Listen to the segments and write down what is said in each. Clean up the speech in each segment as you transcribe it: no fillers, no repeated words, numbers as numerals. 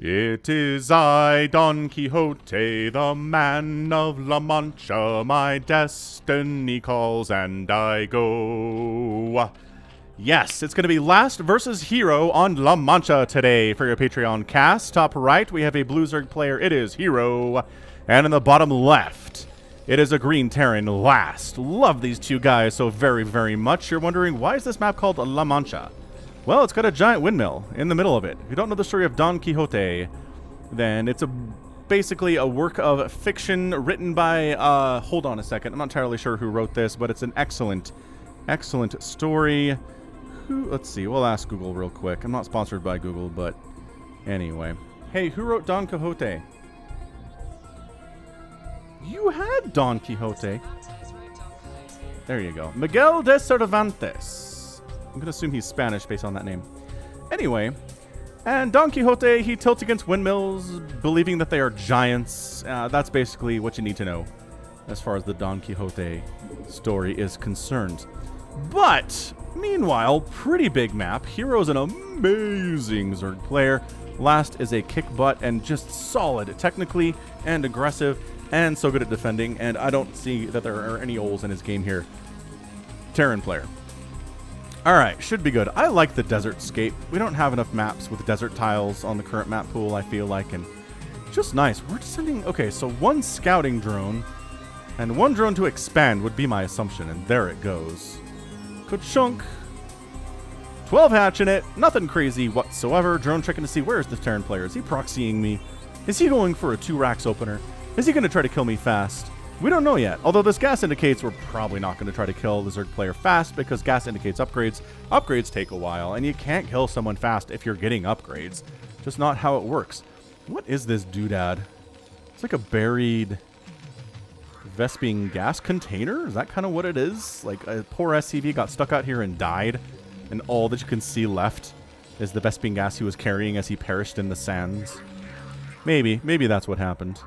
It is I, Don Quixote, the man of La Mancha. My destiny calls and I go. Yes, it's going to be Last versus Hero on La Mancha today for your Patreon cast. Top right, we have a Blue Zerg player. It is Hero. And in the bottom left, it is a Green Terran. Last. Love these two guys so very, very much. You're wondering, why is this map called La Mancha? Well, it's got a giant windmill in the middle of it. If you don't know the story of Don Quixote, then it's basically a work of fiction written by, hold on a second, I'm not entirely sure who wrote this, but it's an excellent, excellent story. Let's see, we'll ask Google real quick. I'm not sponsored by Google, but anyway. Hey, who wrote Don Quixote? You had Don Quixote. There you go. Miguel de Cervantes. I'm going to assume he's Spanish based on that name. Anyway, and Don Quixote, he tilts against windmills, believing that they are giants. That's basically what you need to know as far as the Don Quixote story is concerned. But, meanwhile, pretty big map. Hero's an amazing Zerg player. Last is a kick butt and just solid technically and aggressive and so good at defending. And I don't see that there are any holes in his game here. Terran player. Alright, should be good. I like the desert scape. We don't have enough maps with desert tiles on the current map pool, I feel like, and just nice. We're sending, okay, so one scouting drone and one drone to expand would be my assumption, and there it goes. Ka-chunk. 12 hatch in it, nothing crazy whatsoever. Drone checking to see where's the Terran player. Is he proxying me? Is he going for a 2 racks opener? Is he going to try to kill me fast? We don't know yet, although this gas indicates we're probably not going to try to kill the Zerg player fast because gas indicates upgrades. Upgrades take a while, and you can't kill someone fast if you're getting upgrades. Just not how it works. What is this doodad? It's like a buried Vesping gas container? Is that kind of what it is? Like a poor SCV got stuck out here and died, and all that you can see left is the Vesping gas he was carrying as he perished in the sands. Maybe that's what happened.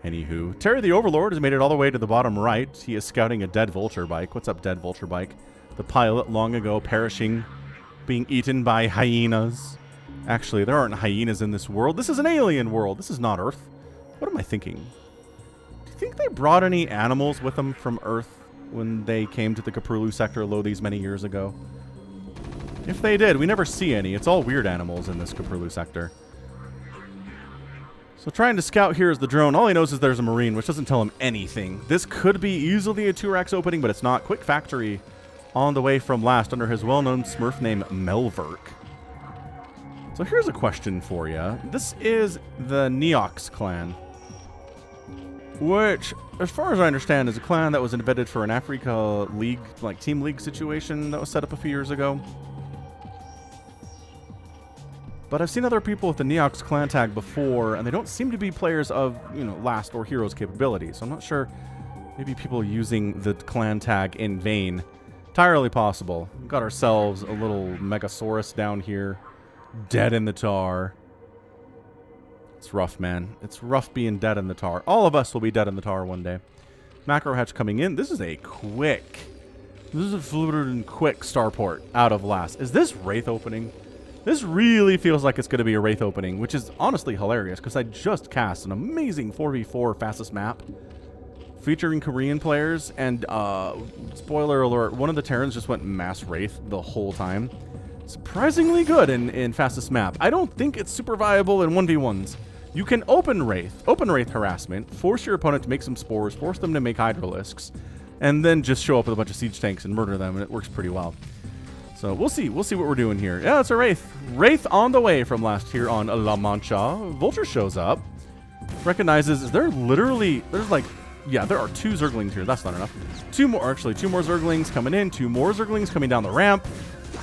Anywho, Terry the Overlord has made it all the way to the bottom right. He is scouting a dead vulture bike. What's up, dead vulture bike? The pilot long ago perishing, being eaten by hyenas. Actually, there aren't hyenas in this world. This is an alien world. This is not Earth. What am I thinking? Do you think they brought any animals with them from Earth when they came to the Kaprulu sector low these many years ago? If they did, we never see any. It's all weird animals in this Kaprulu sector. So trying to scout here is the drone. All he knows is there's a Marine, which doesn't tell him anything. This could be easily a 2 racks opening, but it's not. Quick factory on the way from Last under his well-known Smurf name, Melverk. So here's a question for you. This is the Neox clan, which, as far as I understand, is a clan that was invented for an Africa League, like Team League situation that was set up a few years ago. But I've seen other people with the Neox clan tag before, and they don't seem to be players of, you know, Last or Hero's capabilities. So I'm not sure. Maybe people using the clan tag in vain. Entirely possible. We've got ourselves a little Megasaurus down here, dead in the tar. It's rough, man. It's rough being dead in the tar. All of us will be dead in the tar one day. Macro hatch coming in. This is a quick starport out of Last. Is this Wraith opening? This really feels like it's going to be a Wraith opening, which is honestly hilarious because I just cast an amazing 4v4 fastest map featuring Korean players, and spoiler alert, one of the Terrans just went mass Wraith the whole time. Surprisingly good in fastest map. I don't think it's super viable in 1v1s. You can open Wraith harassment, force your opponent to make some spores, force them to make Hydralisks, and then just show up with a bunch of siege tanks and murder them, and it works pretty well. So we'll see what we're doing here. Yeah, it's a Wraith. Wraith on the way from Last here on La Mancha. Vulture shows up. Recognizes, there are 2 Zerglings here. That's not enough. 2 more Zerglings coming in. 2 more Zerglings coming down the ramp.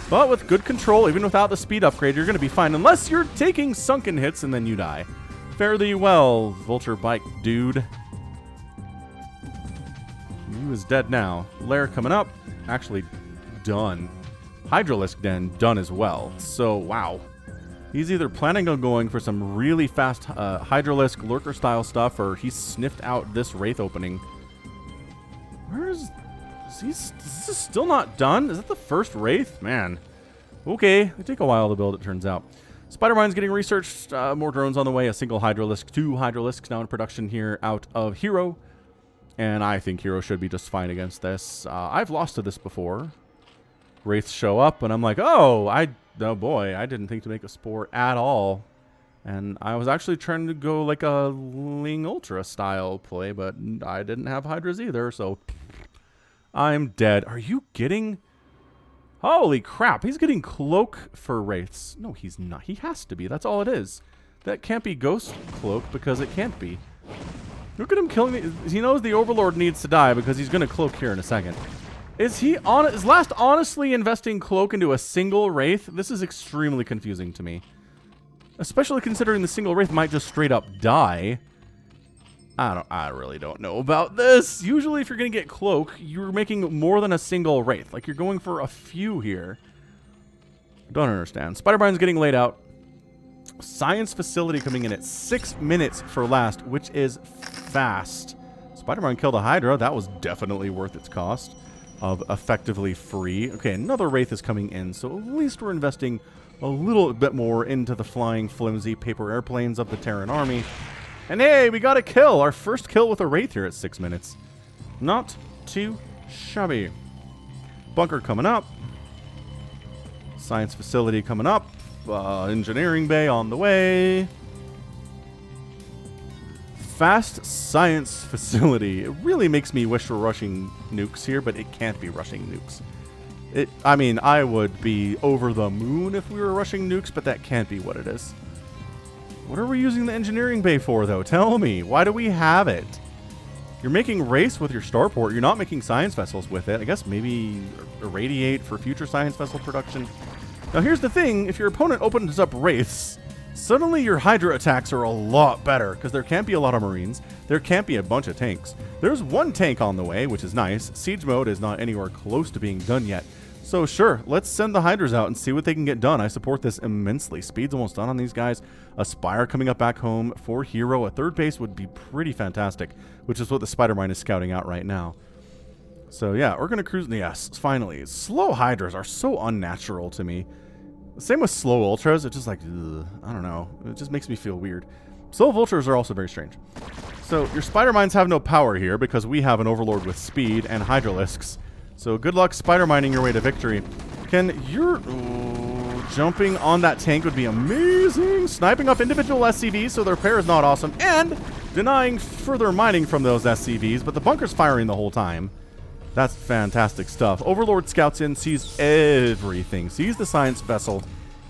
But with good control, even without the speed upgrade, you're going to be fine. Unless you're taking sunken hits and then you die. Fare thee well, Vulture bike dude. He is dead now. Lair coming up. Actually done. Hydralisk Den done as well. So, wow. He's either planning on going for some really fast Hydralisk Lurker style stuff, or he's sniffed out this Wraith opening. Is this still not done? Is that the first Wraith? Man. Okay. They take a while to build, it turns out. Spider Mine's getting researched. More drones on the way. A single Hydralisk. 2 Hydralisks now in production here out of Hero. And I think Hero should be just fine against this. I've lost to this before. Wraiths show up, and I'm like, oh boy, I didn't think to make a Spore at all. And I was actually trying to go like a Ling Ultra style play, but I didn't have Hydras either, so I'm dead. Are you getting... Holy crap, he's getting Cloak for Wraiths. No, he's not. He has to be. That's all it is. That can't be Ghost Cloak because it can't be. Look at him killing the... He knows the Overlord needs to die because he's going to Cloak here in a second. Is Last honestly investing Cloak into a single Wraith? This is extremely confusing to me. Especially considering the single Wraith might just straight up die. I really don't know about this. Usually if you're going to get Cloak, you're making more than a single Wraith. Like, you're going for a few here. Don't understand. Spider-Mine's getting laid out. Science Facility coming in at 6 minutes for last, which is fast. Spider-Mine killed a Hydra. That was definitely worth its cost of effectively free. Okay, another Wraith is coming in, so at least we're investing a little bit more into the flying, flimsy paper airplanes of the Terran army. And hey, we got a kill! Our first kill with a Wraith here at 6 minutes. Not too shabby. Bunker coming up. Science Facility coming up. Engineering Bay on the way. Fast Science Facility. It really makes me wish we're rushing nukes here, but it can't be rushing nukes. I mean, I would be over the moon if we were rushing nukes, but that can't be what it is. What are we using the engineering bay for, though? Tell me. Why do we have it? You're making Wraiths with your starport. You're not making science vessels with it. I guess maybe irradiate for future science vessel production. Now, here's the thing. If your opponent opens up Wraiths, suddenly your Hydra attacks are a lot better, because there can't be a lot of Marines. There can't be a bunch of tanks. There's one tank on the way, which is nice. Siege mode is not anywhere close to being done yet. So sure, let's send the Hydras out and see what they can get done. I support this immensely. Speed's almost done on these guys. A Spire coming up back home for Hero. A third base would be pretty fantastic, which is what the Spider-Mine is scouting out right now. So yeah, we're going to cruise. Yes, finally. Slow Hydras are so unnatural to me. Same with slow Ultras. It's just like, ugh, I don't know. It just makes me feel weird. Slow Vultures are also very strange. So your Spider-Mines have no power here because we have an Overlord with speed and Hydralisks. So good luck Spider-Mining your way to victory. Jumping on that tank would be amazing. Sniping off individual SCVs so their repair is not awesome. And denying further mining from those SCVs, but the bunker's firing the whole time. That's fantastic stuff. Overlord scouts in, sees everything. Sees the science vessel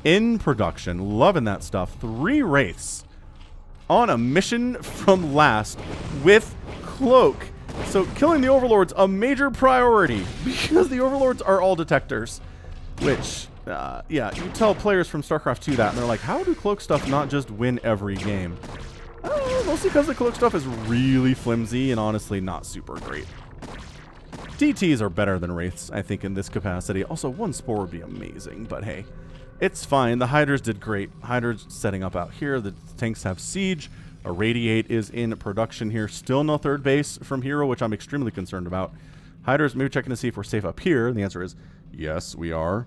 in production. Loving that stuff. 3 Wraiths on a mission from last with Cloak. So killing the Overlords a major priority because the Overlords are all detectors. Which, yeah, you tell players from StarCraft 2 that and they're like, how do Cloak stuff not just win every game? Mostly because the Cloak stuff is really flimsy and honestly not super great. DTs are better than Wraiths, I think, in this capacity. Also, 1 Spore would be amazing, but hey, it's fine. The Hydras did great. Hydras setting up out here. The tanks have Siege. Irradiate is in production here. Still no third base from Hero, which I'm extremely concerned about. Hydras, maybe checking to see if we're safe up here. The answer is yes, we are.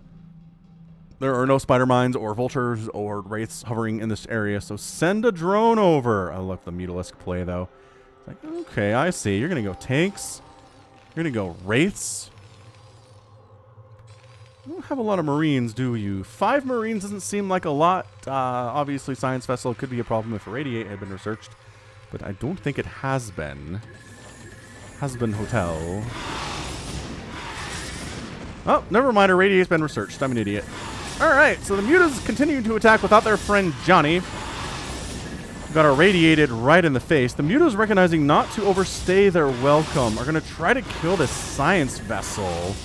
There are no Spider Mines or Vultures or Wraiths hovering in this area, so send a drone over. I love the Mutalisk play, though. It's like, okay, I see. You're going to go tanks. You're going to go Wraiths. You don't have a lot of Marines, do you? 5 Marines doesn't seem like a lot. Obviously, Science Vessel could be a problem if Irradiate had been researched. But I don't think it has been. Has been Hotel. Oh, never mind. Irradiate's been researched. I'm an idiot. Alright, so the Mutas continuing to attack without their friend Johnny. Got irradiated right in the face. The Mutas, recognizing not to overstay their welcome, are going to try to kill this Science Vessel.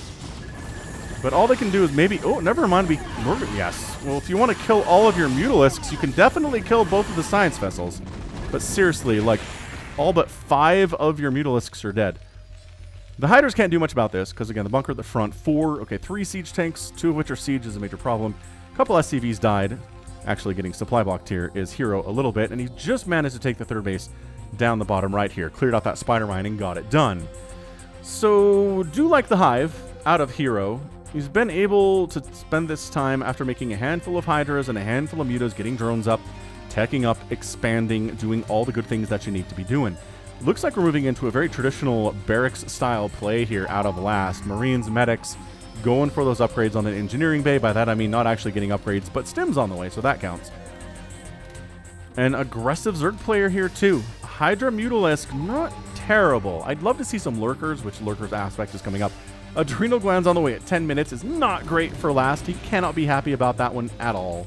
But all they can do is maybe... Oh, never mind. Yes. Well, if you want to kill all of your Mutalisks, you can definitely kill both of the Science Vessels. But seriously, like, all but 5 of your Mutalisks are dead. The Hydras can't do much about this, because, again, the bunker at the front, 3 siege tanks, 2 of which are siege is a major problem. A couple SCVs died. Actually getting supply blocked here is Hero a little bit, and he just managed to take the third base down the bottom right here. Cleared out that Spider Mine and got it done. So, do like the Hive out of Hero. He's been able to spend this time after making a handful of Hydras and a handful of Mutas, getting drones up, teching up, expanding, doing all the good things that you need to be doing. Looks like we're moving into a very traditional barracks-style play here out of last. Marines, medics, going for those upgrades on the engineering bay. By that I mean not actually getting upgrades, but stims on the way, so that counts. An aggressive Zerg player here too. Hydra Mutalisk, not terrible. I'd love to see some Lurkers, which Lurkers aspect is coming up. Adrenal Glands on the way at 10 minutes is not great for last. He cannot be happy about that one at all.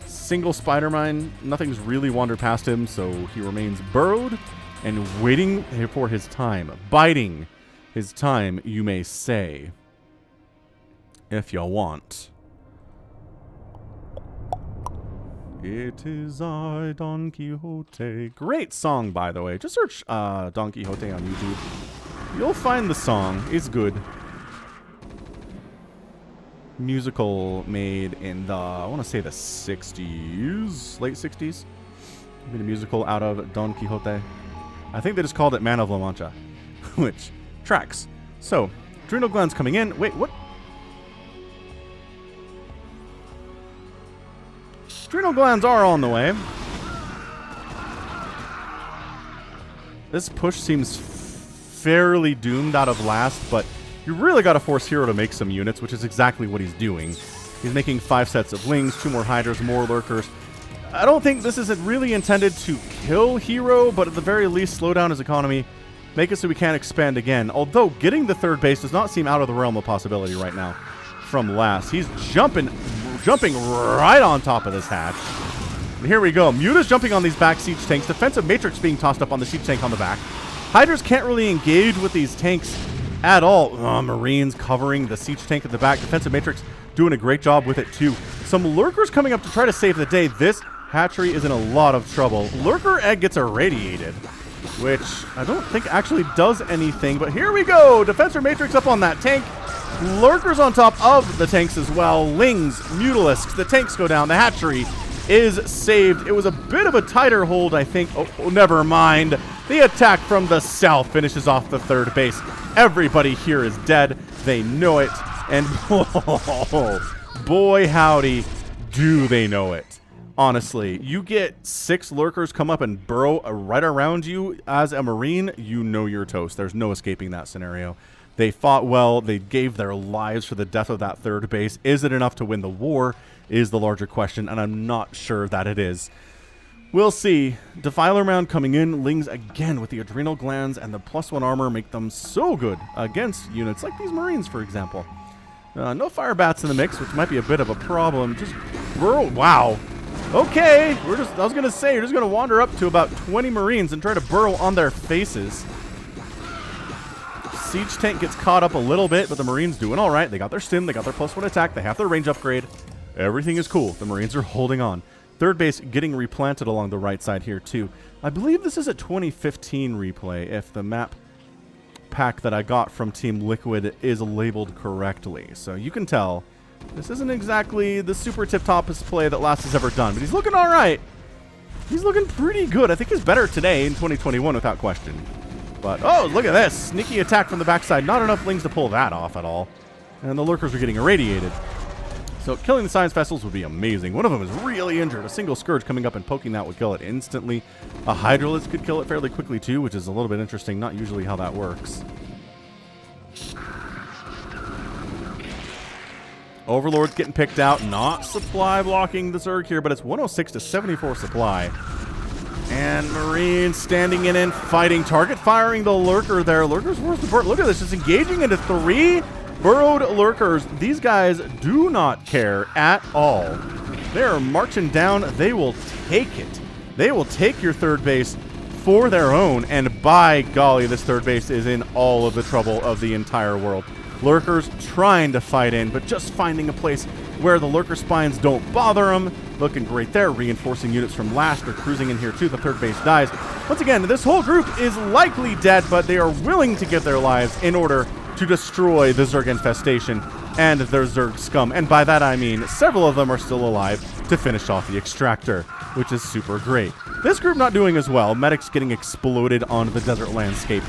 Single Spider Mine, nothing's really wandered past him, so he remains burrowed and waiting for his time. Biding his time, you may say. If you want. It is I, Don Quixote. Great song, by the way. Just search Don Quixote on YouTube. You'll find the song. It's good. Musical made in the, I want to say the 60s, late 60s. Made a musical out of Don Quixote. I think they just called it Man of La Mancha, which tracks. So, Adrenal Glands coming in. Wait, what? Adrenal Glands are on the way. This push seems fairly doomed out of last, but you really got to force Hero to make some units, which is exactly what he's doing. He's making 5 sets of Lings, 2 more Hydras, more Lurkers. I don't think this is really intended to kill Hero, but at the very least slow down his economy, make it so we can't expand again. Although getting the 3rd base does not seem out of the realm of possibility right now from last. He's jumping right on top of this hatch. And here we go. Muta's jumping on these back siege tanks. Defensive Matrix being tossed up on the siege tank on the back. Hydras can't really engage with these tanks at all. Marines covering the siege tank at the back. Defensive Matrix doing a great job with it too. Some Lurkers coming up to try to save the day. This hatchery is in a lot of trouble. Lurker Egg gets irradiated, which I don't think actually does anything. But here we go. Defensive Matrix up on that tank. Lurkers on top of the tanks as well. Lings, Mutalisks, the tanks go down. The hatchery is saved. It was a bit of a tighter hold, I think. Oh, never mind. The attack from the south finishes off the 3rd base. Everybody here is dead. They know it. And boy, howdy, do they know it. Honestly, you get 6 Lurkers come up and burrow right around you as a Marine, you know you're toast. There's no escaping that scenario. They fought well. They gave their lives for the death of that 3rd base. Is it enough to win the war is the larger question, and I'm not sure that it is. We'll see. Defiler round coming in. Lings again with the Adrenal Glands and the +1 armor make them so good against units like these Marines, for example. No fire bats in the mix, which might be a bit of a problem. Just burrow. Wow. Okay. I was going to say, you're just going to wander up to about 20 Marines and try to burrow on their faces. Siege tank gets caught up a little bit, but the Marines doing all right. They got their stim, they got their +1 attack, they have their range upgrade. Everything is cool. The Marines are holding on. 3rd base getting replanted along the right side here too. I believe this is a 2015 replay if the map pack that I got from Team Liquid is labeled correctly. So you can tell this isn't exactly the super tip-topest play that Last has ever done, but he's looking all right. He's looking pretty good. I think he's better today in 2021 without question. But, oh, look at this. Sneaky attack from the backside. Not enough Lings to pull that off at all. And the Lurkers are getting irradiated. So killing the Science Vessels would be amazing. One of them is really injured. A single Scourge coming up and poking that would kill it instantly. A Hydralisk could kill it fairly quickly too, which is a little bit interesting. Not usually how that works. Overlord's getting picked out. Not supply blocking the Zerg here, but it's 106 to 74 supply. And Marines standing in and fighting. Target firing the Lurker there. Lurker's worth the bird. Look at this. Just engaging into 3 burrowed Lurkers. These guys do not care at all. They are marching down. They will take it. They will take your 3rd base for their own. And by golly, this 3rd base is in all of the trouble of the entire world. Lurkers trying to fight in, but just finding a place where the Lurker spines don't bother them. Looking great there. Reinforcing units from last are cruising in here too. The 3rd base dies. Once again, this whole group is likely dead, but they are willing to give their lives in order to destroy the Zerg infestation and their Zerg scum. And by that I mean several of them are still alive to finish off the extractor, which is super great. This group not doing as well. Medics getting exploded onto the desert landscape.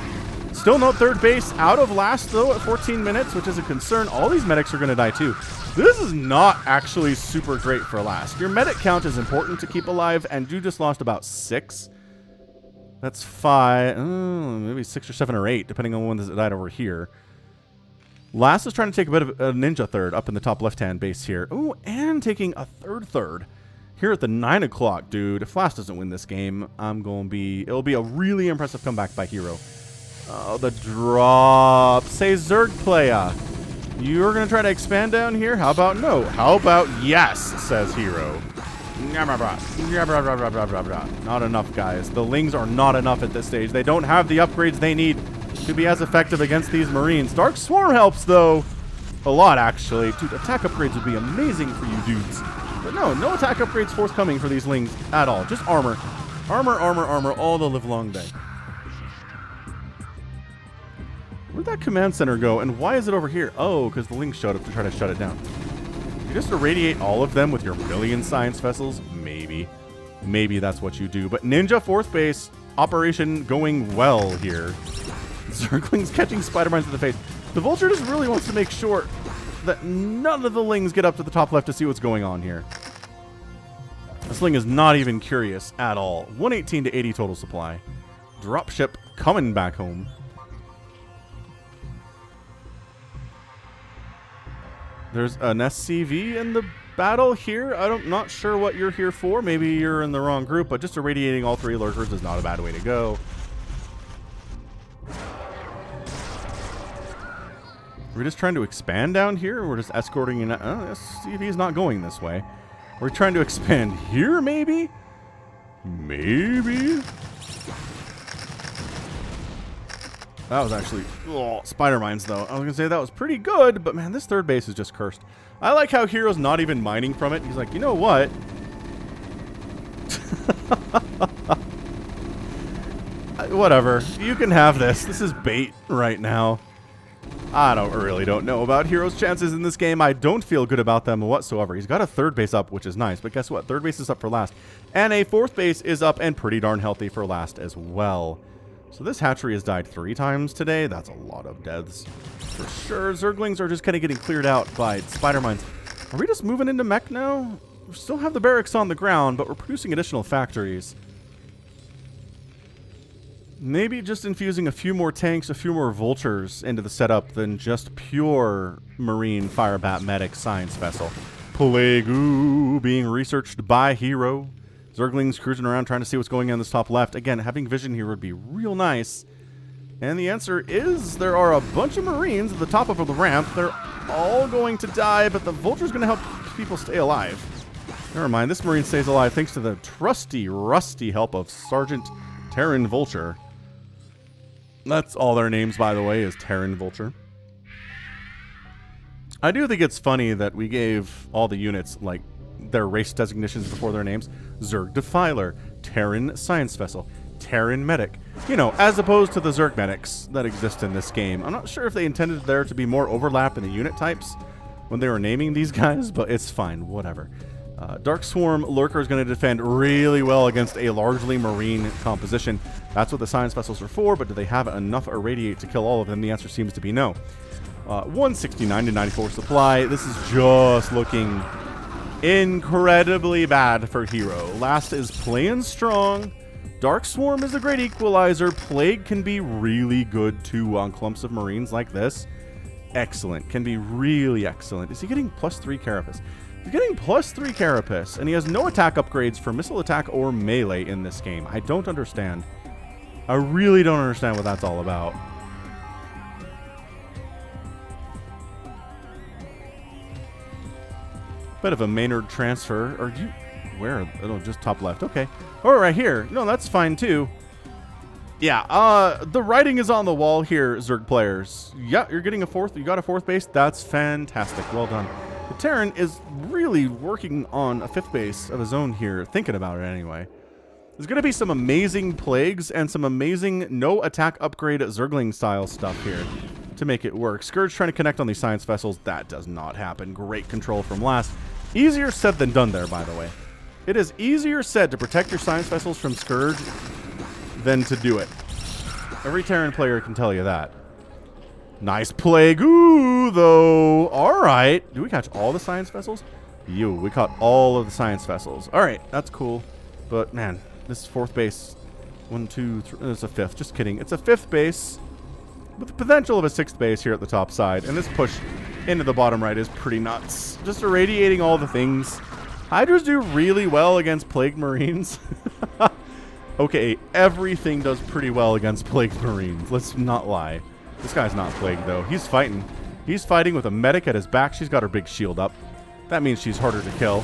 Still no third base. Out of last, though, at 14 minutes, which is a concern. All these medics are going to die, too. This is not actually super great for last. Your medic count is important to keep alive, and you just lost about 6. That's 5, maybe 6 or 7 or 8, depending on when this died over here. Last is trying to take a bit of a ninja third up in the top left-hand base here. Ooh, and taking a third here at the 9 o'clock, dude. If Last doesn't win this game, it'll be a really impressive comeback by Hero. Oh, the drop. Say Zerg player. You're going to try to expand down here? How about no? How about yes, says Hero. Not enough, guys. The Lings are not enough at this stage. They don't have the upgrades they need to be as effective against these Marines. Dark Swarm helps, though. A lot, actually. Dude, attack upgrades would be amazing for you dudes. But no attack upgrades forthcoming for these Lings at all. Just armor. Armor all the livelong day. Where'd that command center go, and why is it over here? Oh, because the Lings showed up to try to shut it down. You just irradiate all of them with your million science vessels? Maybe. Maybe that's what you do. But Ninja 4th base, operation going well here. Zerglings catching spider mines in the face. The Vulture just really wants to make sure that none of the Lings get up to the top left to see what's going on here. This Ling is not even curious at all. 118 to 80 total supply. Dropship coming back home. There's an SCV in the battle here. I'm not sure what you're here for. Maybe you're in the wrong group, but just irradiating all 3 lurkers is not a bad way to go. We're just trying to expand down here, or we're just escorting in. SCV is not going this way. We're trying to expand here, maybe? Maybe? That was actually spider mines, though. I was gonna say that was pretty good, but man, this third base is just cursed. I like how Hero's not even mining from it. He's like, you know what? Whatever. You can have this. This is bait right now. I really don't know about Hero's chances in this game. I don't feel good about them whatsoever. He's got a third base up, which is nice, but guess what? Third base is up for last. And a 4th base is up and pretty darn healthy for last as well. So this hatchery has died 3 times today. That's a lot of deaths. For sure, Zerglings are just kind of getting cleared out by spider mines. Are we just moving into mech now? We still have the barracks on the ground, but we're producing additional factories. Maybe just infusing a few more tanks, a few more vultures into the setup than just pure Marine Firebat Medic Science Vessel. Plague being researched by Hero. Zerglings cruising around trying to see what's going on in this top left. Again, having vision here would be real nice. And the answer is there are a bunch of Marines at the top of the ramp. They're all going to die, but the Vulture's going to help people stay alive. Never mind, this Marine stays alive thanks to the trusty, rusty help of Sergeant Terran Vulture. That's all their names, by the way, is Terran Vulture. I do think it's funny that we gave all the units, like, their race designations before their names. Zerg Defiler, Terran Science Vessel, Terran Medic. You know, as opposed to the Zerg Medics that exist in this game. I'm not sure if they intended there to be more overlap in the unit types when they were naming these guys, but it's fine, whatever. Dark Swarm Lurker is going to defend really well against a largely Marine composition. That's what the Science Vessels are for, but do they have enough Irradiate to kill all of them? The answer seems to be no. 169 to 94 supply. This is just looking incredibly bad for Hero. Last is playing strong. Dark Swarm is a great equalizer. Plague can be really good too on clumps of Marines like this. Excellent. Can be really excellent. Is he getting +3 Carapace? He's getting +3 Carapace, and he has no attack upgrades for missile attack or melee in this game. I don't understand. I really don't understand what that's all about. Bit of a Maynard transfer. Are you... Where? Oh, just top left. Okay. Oh, right here. No, that's fine too. Yeah, the writing is on the wall here, Zerg players. Yeah, you're getting a 4th. You got a 4th base. That's fantastic. Well done. The Terran is really working on a 5th base of his own here, thinking about it anyway. There's going to be some amazing plagues and some amazing no attack upgrade Zergling style stuff here to make it work. Scourge trying to connect on these science vessels. That does not happen. Great control from last. Easier said than done there, by the way. It is easier said to protect your science vessels from Scourge than to do it. Every Terran player can tell you that. Nice Plague Ooh, though. All right. Do we catch all the science vessels? We caught all of the science vessels. All right, that's cool. But, man, this fourth base... 1, 2, 3... It's a fifth. Just kidding. It's a fifth base with the potential of a sixth base here at the top side. And this push into the bottom right is pretty nuts. Just irradiating all the things. Hydras do really well against Plagued Marines. Okay, everything does pretty well against Plagued Marines. Let's not lie. This guy's not plagued, though. He's fighting. He's fighting with a medic at his back. She's got her big shield up. That means she's harder to kill.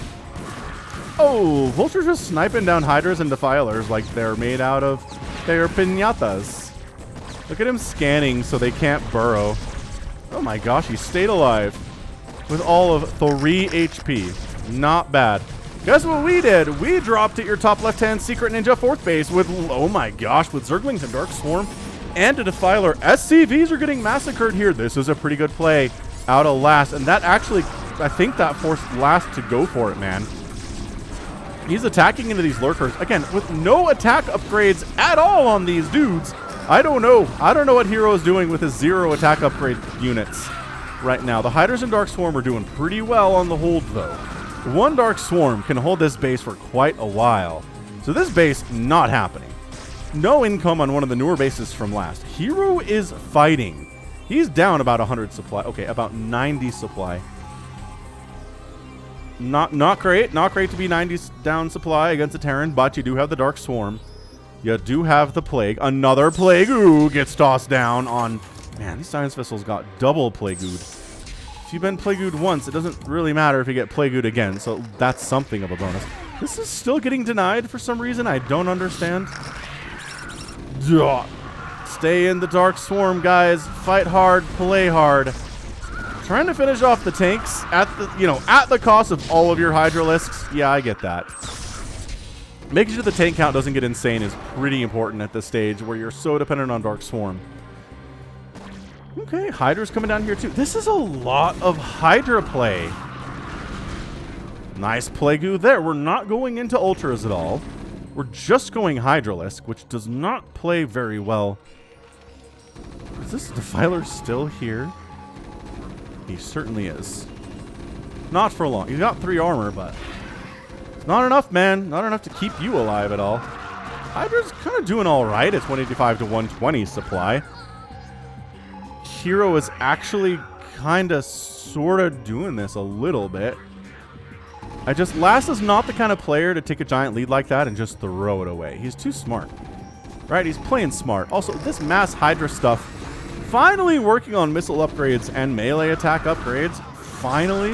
Oh, Vulture's just sniping down Hydras and Defilers like they're made out of their piñatas. Look at him scanning so they can't burrow. Oh my gosh, he stayed alive with all of 3 HP. Not bad. Guess what we did? We dropped at your top left-hand Secret Ninja 4th base with, oh my gosh, with Zerglings and Dark Swarm and a Defiler. SCVs are getting massacred here. This is a pretty good play out of last. And that actually, I think that forced last to go for it, man. He's attacking into these lurkers. Again, with no attack upgrades at all on these dudes. I don't know. I don't know what Hero is doing with his 0 attack upgrade units right now. The Hydras and Dark Swarm are doing pretty well on the hold, though. One Dark Swarm can hold this base for quite a while. So this base, not happening. No income on one of the newer bases from last. Hero is fighting. He's down about 100 supply. Okay, about 90 supply. Not great. Not great to be 90 down supply against a Terran, but you do have the Dark Swarm. You do have the Plague. Another Plague Ooh gets tossed down on... Man, these Science Vessels got double Plague Ooed. If you've been Plague Ooed once, it doesn't really matter if you get Plague Ooed again, so that's something of a bonus. This is still getting denied for some reason. I don't understand. Duh. Stay in the Dark Swarm, guys. Fight hard, play hard. Trying to finish off the tanks at the cost of all of your Hydralisks. Yeah, I get that. Making sure the tank count doesn't get insane is pretty important at this stage where you're so dependent on Dark Swarm. Okay, Hydra's coming down here too. This is a lot of Hydra play. Nice Plague Ooh there. We're not going into Ultras at all. We're just going Hydralisk, which does not play very well. Is this Defiler still here? He certainly is. Not for long. He's got 3 armor, but it's not enough, man. Not enough to keep you alive at all. Hydra's kind of doing all right at 185 to 120 supply. Hero is actually kind of sort of doing this a little bit. Last is not the kind of player to take a giant lead like that and just throw it away. He's too smart. Right? He's playing smart. Also, this mass Hydra stuff, finally working on missile upgrades and melee attack upgrades. Finally.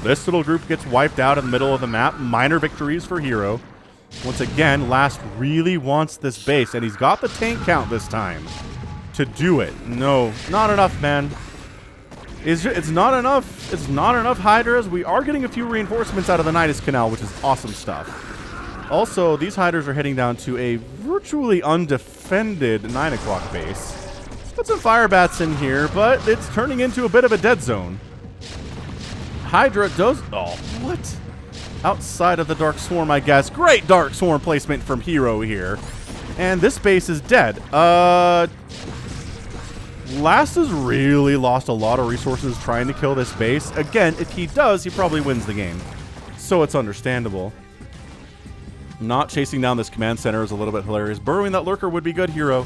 This little group gets wiped out in the middle of the map. Minor victories for Hero. Once again, Last really wants this base, and he's got the tank count this time to do it. No, not enough, man. It's not enough. It's not enough Hydras. We are getting a few reinforcements out of the Nidus Canal, which is awesome stuff. Also, these Hydras are heading down to a virtually undefended 9 o'clock base. Put some fire bats in here, but it's turning into a bit of a dead zone. Hydra does... Oh, what? Outside of the Dark Swarm, I guess. Great Dark Swarm placement from Hero here. And this base is dead. Last has really lost a lot of resources trying to kill this base. Again, if he does, he probably wins the game. So it's understandable. Not chasing down this command center is a little bit hilarious. Burrowing that lurker would be good, Hero.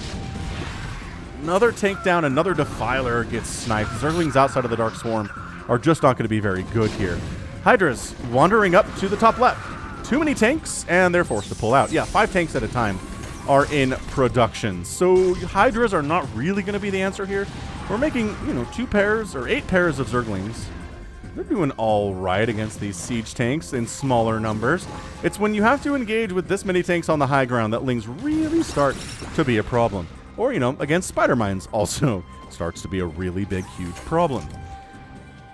Another tank down, another Defiler gets sniped. Zerglings outside of the Dark Swarm are just not going to be very good here. Hydra's wandering up to the top left. Too many tanks, and they're forced to pull out. Yeah, 5 tanks at a time are in production. So Hydras are not really going to be the answer here. We're making, 2 pairs or 8 pairs of Zerglings. They're doing all right against these siege tanks in smaller numbers. It's when you have to engage with this many tanks on the high ground that Lings really start to be a problem. Or, against Spider Mines also starts to be a really big, huge problem.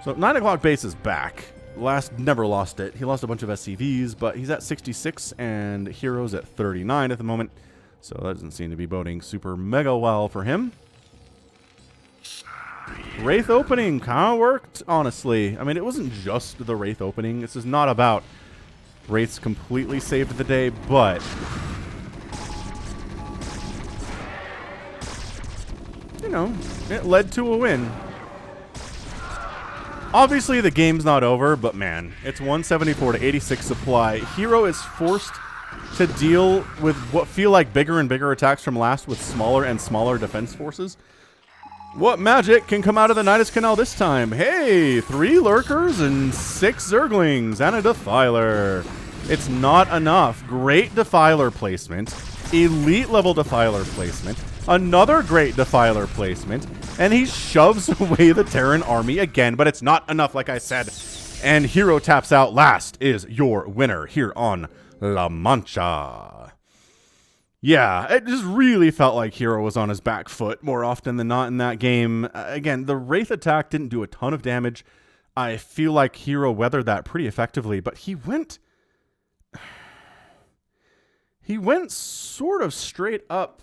So 9 o'clock base is back. Last never lost it. He lost a bunch of SCVs, but he's at 66 and Hero's at 39 at the moment. So that doesn't seem to be boding super mega well for him. Wraith opening kind of worked, honestly. I mean, it wasn't just the Wraith opening. This is not about Wraiths completely saved the day, but you know, it led to a win. Obviously, the game's not over, but man, it's 174 to 86 supply. Hero is forced to deal with what feel like bigger and bigger attacks from last with smaller and smaller defense forces. What magic can come out of the Nidus Canal this time? Hey, 3 Lurkers and 6 Zerglings and a Defiler. It's not enough. Great Defiler placement. Elite level Defiler placement. Another great Defiler placement. And he shoves away the Terran army again, but it's not enough, like I said. And Hero taps out. Last is your winner here on La Mancha. Yeah, it just really felt like Hero was on his back foot more often than not in that game. Again, the Wraith attack didn't do a ton of damage. I feel like Hero weathered that pretty effectively, but he went sort of straight up,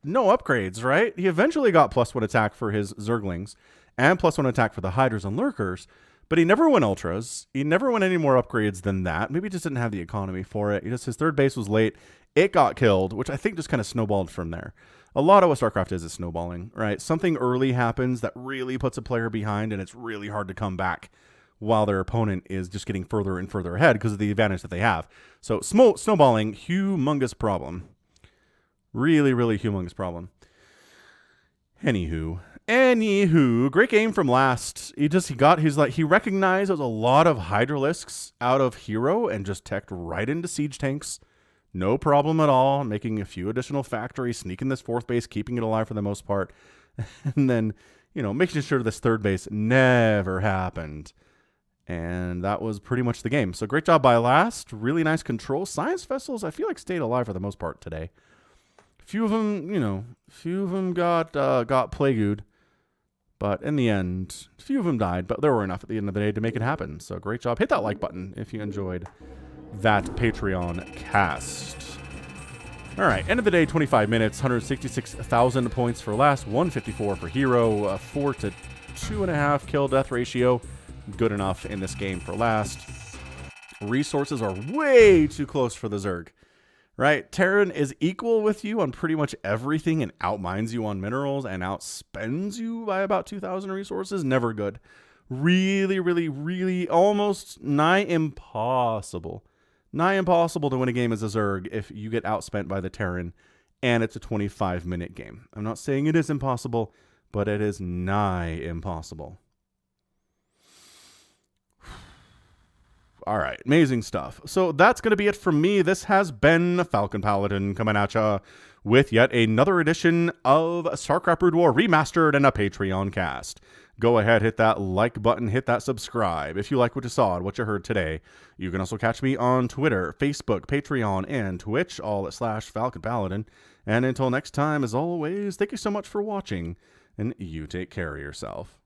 no upgrades, right? He eventually got +1 attack for his Zerglings and +1 attack for the Hydras and Lurkers, but he never went Ultras. He never went any more upgrades than that. Maybe he just didn't have the economy for it. His third base was late. It got killed, which I think just kind of snowballed from there. A lot of what StarCraft is snowballing, right? Something early happens that really puts a player behind, and it's really hard to come back while their opponent is just getting further and further ahead because of the advantage that they have. So snowballing, humongous problem. Really, really humongous problem. Anywho, great game from last. He recognized there was a lot of Hydralisks out of Hero and just teched right into siege tanks. No problem at all, making a few additional factories, sneaking this 4th base, keeping it alive for the most part, and then, you know, making sure this 3rd base never happened. And that was pretty much the game. So great job by Last. Really nice control. Science vessels, I feel like, stayed alive for the most part today. A few of them got plagued. But in the end, a few of them died. But there were enough at the end of the day to make it happen. So great job. Hit that like button if you enjoyed that Patreon cast. All right, end of the day, 25 minutes, 166,000 points for Last, 154 for Hero, 4 to 2.5 kill death ratio. Good enough in this game for Last. Resources are way too close for the Zerg, right? Terran is equal with you on pretty much everything and outmines you on minerals and outspends you by about 2,000 resources. Never good. Really, really, really almost nigh impossible. Nigh impossible to win a game as a Zerg if you get outspent by the Terran and it's a 25-minute game. I'm not saying it is impossible, but it is nigh impossible. All right, amazing stuff. So that's going to be it from me. This has been Falcon Paladin coming at ya with yet another edition of StarCraft Brood War Remastered and a Patreon cast. Go ahead, hit that like button, hit that subscribe. If you like what you saw and what you heard today, you can also catch me on Twitter, Facebook, Patreon, and Twitch, all at /Falcon Paladin. And until next time, as always, thank you so much for watching, and you take care of yourself.